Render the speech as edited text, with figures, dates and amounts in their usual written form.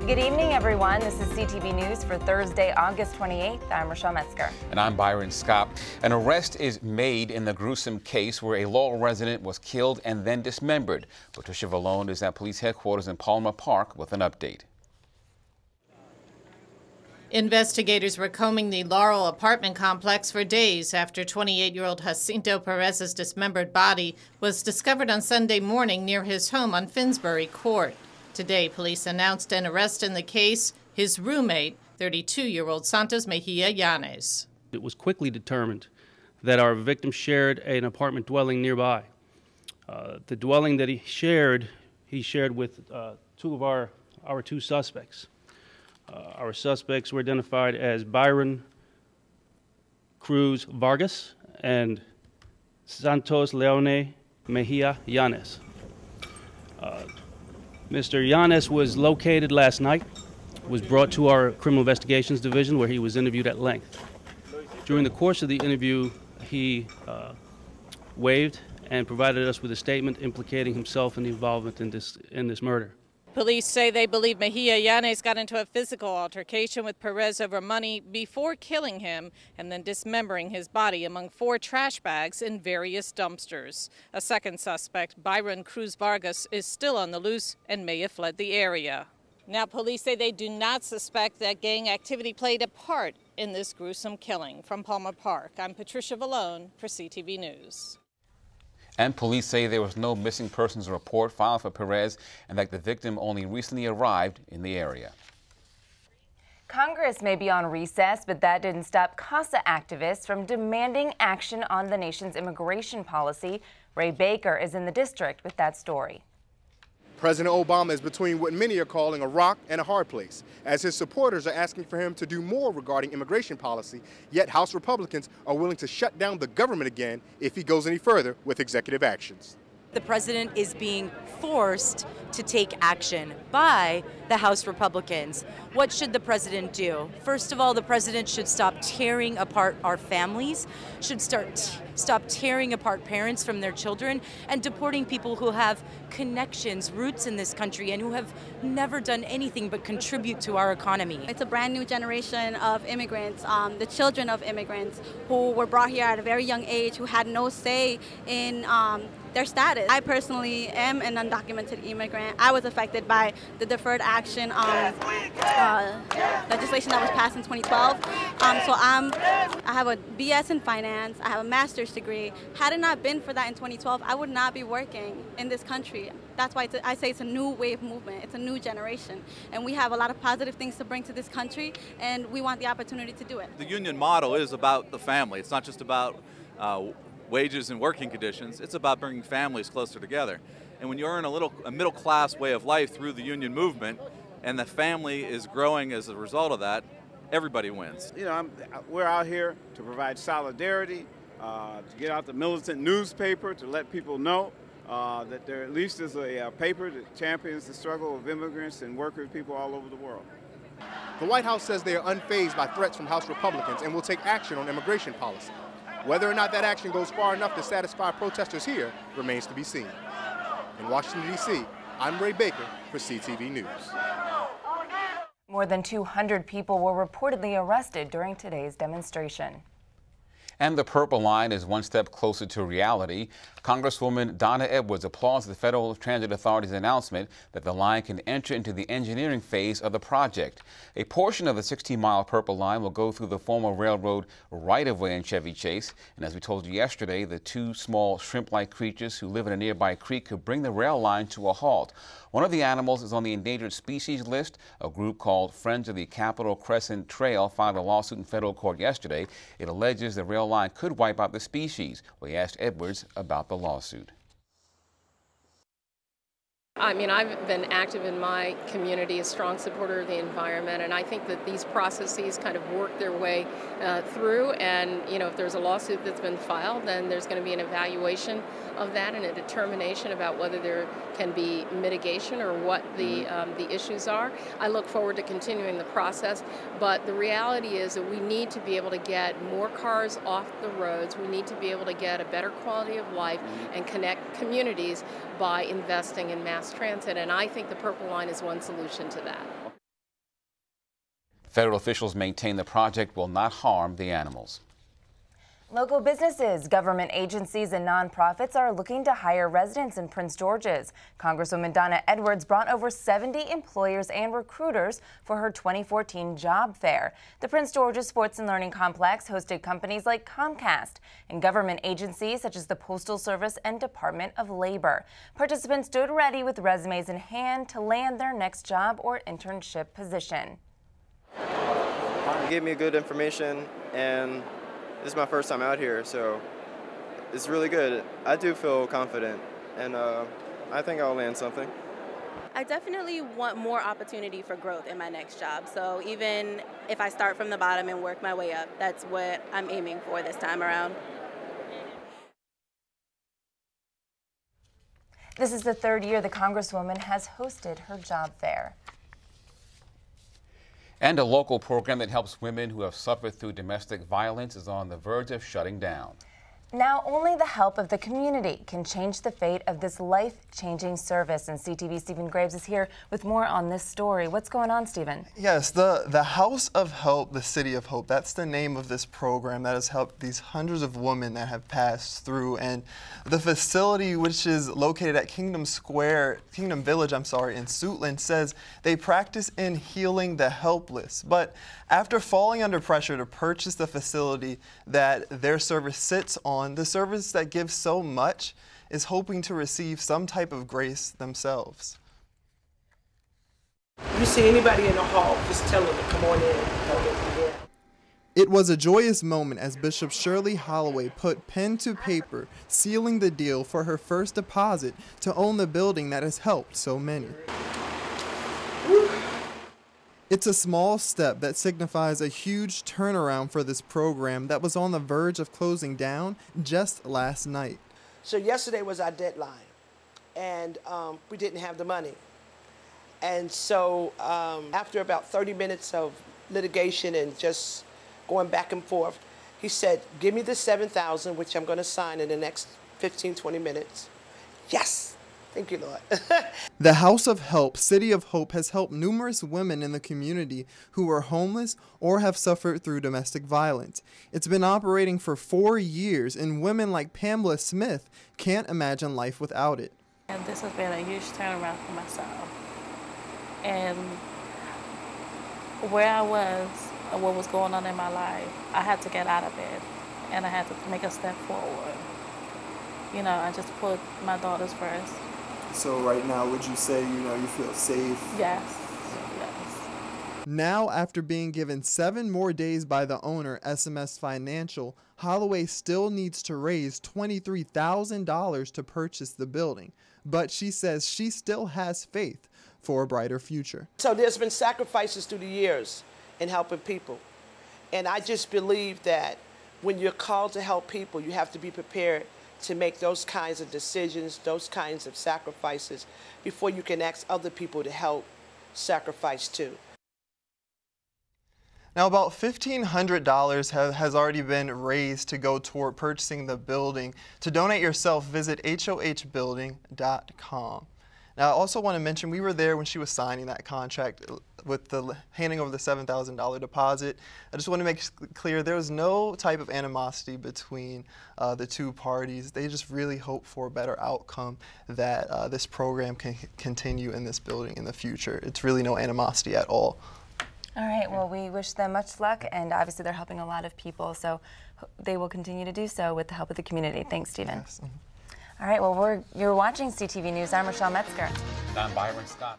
Good evening, everyone. This is CTV News for Thursday, August 28th. I'm Rochelle Metzger. And I'm Byron Scott. An arrest is made in the gruesome case where a Laurel resident was killed and then dismembered. Patricia Vallone is at police headquarters in Palmer Park with an update. Investigators were combing the Laurel apartment complex for days after 28-year-old Jacinto Perez's dismembered body was discovered on Sunday morning near his home on Finsbury Court. Today, police announced an arrest in the case, his roommate, 32-year-old Santos Mejia Yanes. It was quickly determined that our victim shared an apartment dwelling nearby. The dwelling that he shared with two of our two suspects. Our suspects were identified as Byron Cruz Vargas and Santos Leone Mejia Yanes. Mr. Yanes was located last night, was brought to our Criminal Investigations Division where he was interviewed at length. During the course of the interview, he waived and provided us with a statement implicating himself in the involvement in this murder. Police say they believe Mejia Yanes got into a physical altercation with Perez over money before killing him and then dismembering his body among 4 trash bags in various dumpsters. A second suspect, Byron Cruz Vargas, is still on the loose and may have fled the area. Now, police say they do not suspect that gang activity played a part in this gruesome killing. From Palmer Park, I'm Patricia Vallone for CTV News. And police say there was no missing persons report filed for Perez and that the victim only recently arrived in the area. Congress may be on recess, but that didn't stop CASA activists from demanding action on the nation's immigration policy. Ray Baker is in the district with that story. President Obama is between what many are calling a rock and a hard place, as his supporters are asking for him to do more regarding immigration policy, yet House Republicans are willing to shut down the government again if he goes any further with executive actions. The president is being forced to take action by the House Republicans. What should the president do? First of all, the president should stop tearing apart our families, should stop tearing apart parents from their children, and deporting people who have connections, roots in this country, and who have never done anything but contribute to our economy. It's a brand new generation of immigrants, the children of immigrants who were brought here at a very young age, who had no say in their status. I personally am an undocumented immigrant. I was affected by the deferred action legislation that was passed in 2012. I have a BS in finance. I have a master's degree. Had it not been for that in 2012, I would not be working in this country. That's why I say it's a new wave movement. It's a new generation. And we have a lot of positive things to bring to this country, and we want the opportunity to do it. The union model is about the family. It's not just about wages and working conditions. It's about bringing families closer together. And when you earn a middle-class way of life through the union movement, and the family is growing as a result of that, everybody wins. You know, we're out here to provide solidarity, to get out the militant newspaper, to let people know that there at least is a paper that champions the struggle of immigrants and workers, people all over the world. The White House says they are unfazed by threats from House Republicans and will take action on immigration policy. Whether or not that action goes far enough to satisfy protesters here remains to be seen. In Washington, D.C., I'm Ray Baker for CTV News. More than 200 people were reportedly arrested during today's demonstration. And the Purple Line is one step closer to reality. Congresswoman Donna Edwards applauds the Federal Transit Authority's announcement that the line can enter into the engineering phase of the project. A portion of the 16-mile Purple Line will go through the former railroad right-of-way in Chevy Chase. And as we told you yesterday, the 2 small shrimp-like creatures who live in a nearby creek could bring the rail line to a halt. One of the animals is on the endangered species list. A group called Friends of the Capitol Crescent Trail filed a lawsuit in federal court yesterday. It alleges the rail line could wipe out the species. We asked Edwards about the lawsuit. I mean, I've been active in my community, a strong supporter of the environment, and I think that these processes kind of work their way through, and, you know, if there's a lawsuit that's been filed, then there's going to be an evaluation of that and a determination about whether there can be mitigation or what the issues are. I look forward to continuing the process, but the reality is that we need to be able to get more cars off the roads. We need to be able to get a better quality of life and connect communities by investing in mass transit, and I think the Purple Line is one solution to that. Federal officials maintain the project will not harm the animals. Local businesses, government agencies, and nonprofits are looking to hire residents in Prince George's. Congresswoman Donna Edwards brought over 70 employers and recruiters for her 2014 job fair. The Prince George's Sports and Learning Complex hosted companies like Comcast and government agencies such as the Postal Service and Department of Labor. Participants stood ready with resumes in hand to land their next job or internship position. It gave me good information, and this is my first time out here, so it's really good. I do feel confident, and I think I'll land something. I definitely want more opportunity for growth in my next job. So even if I start from the bottom and work my way up, that's what I'm aiming for this time around. This is the third year the Congresswoman has hosted her job fair. And a local program that helps women who have suffered through domestic violence is on the verge of shutting down. Now, only the help of the community can change the fate of this life-changing service. And CTV Stephen Graves is here with more on this story. What's going on, Stephen? Yes, the House of Help, the City of Hope, that's the name of this program that has helped these hundreds of women that have passed through. And the facility, which is located at Kingdom Village, in Suitland, says they practice in healing the helpless. But after falling under pressure to purchase the facility that their service sits on, the service that gives so much is hoping to receive some type of grace themselves. If you see anybody in the hall, just tell them to come on in. It was a joyous moment as Bishop Shirley Holloway put pen to paper, sealing the deal for her first deposit to own the building that has helped so many. It's a small step that signifies a huge turnaround for this program that was on the verge of closing down just last night. So yesterday was our deadline, and we didn't have the money. And so after about 30 minutes of litigation and just going back and forth, he said, give me the $7,000, which I'm going to sign in the next 15, 20 minutes. Yes. Thank you, Lord. The House of Help, City of Hope, has helped numerous women in the community who are homeless or have suffered through domestic violence. It's been operating for 4 years, and women like Pamela Smith can't imagine life without it. And this has been a huge turnaround for myself. And where I was, and what was going on in my life, I had to get out of it, and I had to make a step forward. You know, I just put my daughters first. So right now, would you say, you feel safe? Yes, yes. Now, after being given 7 more days by the owner, SMS Financial, Holloway still needs to raise $23,000 to purchase the building. But she says she still has faith for a brighter future. So there's been sacrifices through the years in helping people. And I just believe that when you're called to help people, you have to be prepared to make those kinds of decisions, those kinds of sacrifices, before you can ask other people to help sacrifice too. Now, about $1,500 has already been raised to go toward purchasing the building. To donate yourself, visit hohbuilding.com. Now, I also want to mention we were there when she was signing that contract with the handing over the $7,000 deposit. I just want to make clear there was no type of animosity between the two parties. They just really hope for a better outcome, that this program can continue in this building in the future. It's really no animosity at all. All right, well, we wish them much luck, and obviously they're helping a lot of people, so they will continue to do so with the help of the community. Thanks, Stephen. Yes. All right, well, you're watching CTV News. I'm Rochelle Metzger. I'm Byron Scott.